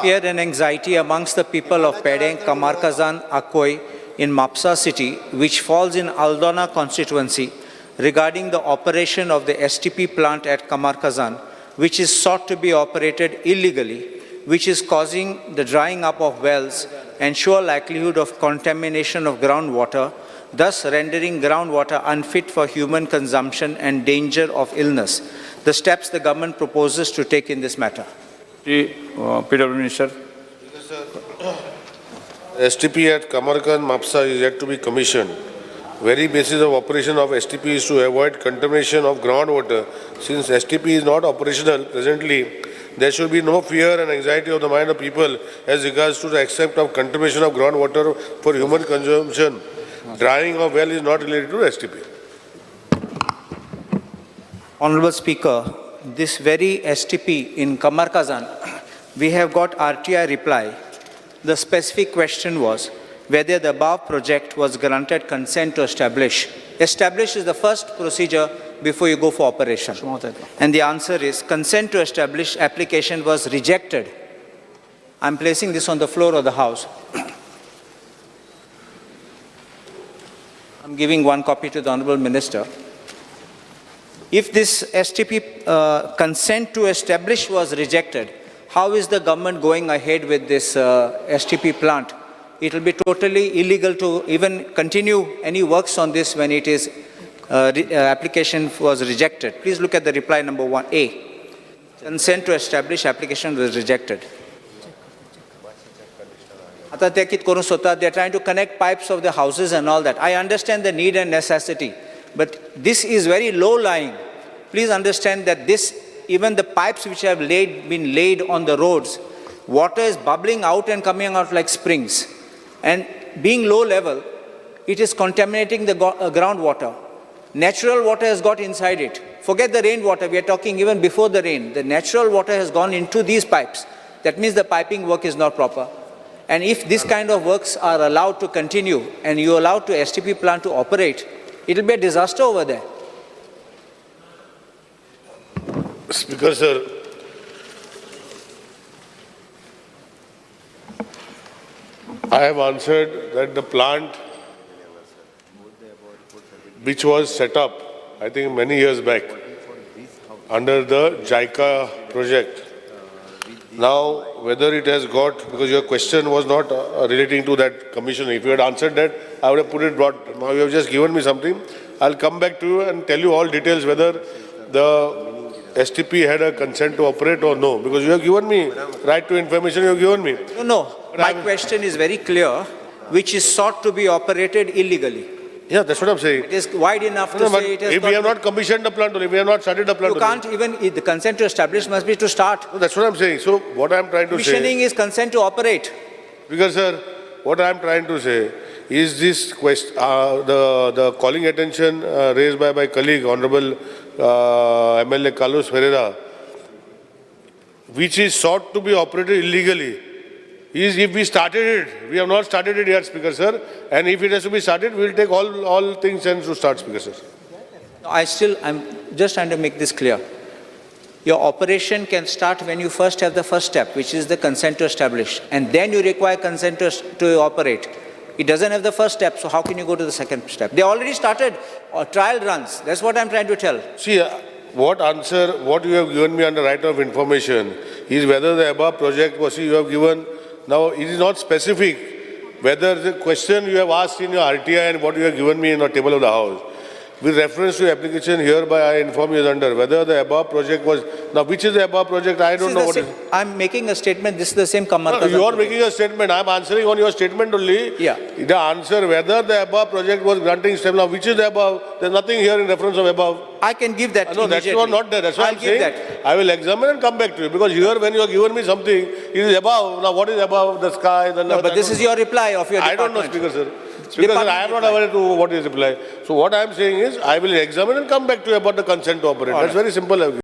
fear and anxiety amongst the people of Pedeng, Kamarkazan, Akoi in Mapsa city, which falls in Aldona constituency, regarding the operation of the STP plant at Kamarkazan, which is sought to be operated illegally, which is causing the drying up of wells and sure likelihood of contamination of groundwater, thus rendering groundwater unfit for human consumption and danger of illness. The steps the government proposes to take in this matter. PW Minister. STP at Kamarkan Mapsa is yet to be commissioned. Very basis of operation of STP is to avoid contamination of groundwater. Since STP is not operational presently, there should be no fear and anxiety of the mind of people as regards to the accept of contamination of groundwater for human consumption. Drying of well is not related to STP. Honorable Speaker, this very STP in Kamarkazan, we have got RTI reply. The specific question was whether the above project was granted consent to establish. Establish is the first procedure before you go for operation. And the answer is consent to establish application was rejected. I'm placing this on the floor of the House. I'm giving one copy to the Honorable Minister. If this STP consent to establish was rejected, how is the government going ahead with this STP plant? It will be totally illegal to even continue any works on this when it is application was rejected. Please look at the reply number 1A. Consent to establish application was rejected. They are trying to connect pipes of the houses and all that. I understand the need and necessity, but this is very low-lying. Please understand that this, even the pipes which have been laid on the roads, water is bubbling out and coming out like springs. And being low level, it is contaminating the groundwater. Natural water has got inside it. Forget the rainwater, we are talking even before the rain. The natural water has gone into these pipes. That means the piping work is not proper. And if this kind of works are allowed to continue and you allow to STP plant to operate, it will be a disaster over there. Speaker, sir, I have answered that the plant which was set up, I think many years back, under the JICA project. Now, whether it has got, because your question was not relating to that commission. If you had answered that, I would have put it brought. Now you have just given me something. I'll come back to you and tell you all details whether the STP had a consent to operate or no. Because you have given me right to information, you have given me. No. My question is very clear, which is sought to be operated illegally. Yeah, that's what I'm saying. It is wide enough to say it has if we have not commissioned the plant, if we have not started the plant. You can't even, the consent to establish must be to start. No, that's what I'm saying. So what I'm trying to say. Commissioning is consent to operate. Because sir, what I'm trying to say is this question, the calling attention raised by my colleague, Honorable MLA Carlos Ferreira, which is sought to be operated illegally, is if we started it. We have not started it yet, Speaker sir. And if it has to be started, we will take all things and to start, Speaker sir. I'm just trying to make this clear. Your operation can start when you first have the first step, which is the consent to establish. And then you require consent to operate. It doesn't have the first step, so how can you go to the second step? They already started trial runs. That's what I'm trying to tell. See, what you have given me under right of information is whether the above project was you have given. Now, it is not specific whether the question you have asked in your RTI and what you have given me in the table of the House. With reference to application hereby, I inform you under whether the above project was... Now, which is the above project? I don't know what is... I'm making a statement. This is the same Kamarkazan. No, you are making a statement. I'm answering on your statement only. Yeah. The answer whether the above project was granting step. Now, which is the above? There's nothing here in reference of above. I can give that No, that's not there. That's what I'm saying. That. I will examine and come back to you. Because here, when you have given me something, it is above. Now, what is above? The sky? No, but this is your reply of your department. I don't know, Speaker sir. Speaker sir, I am not aware to what is reply. So what I am saying is, I will examine and come back to you about the consent to operate. That's very simple.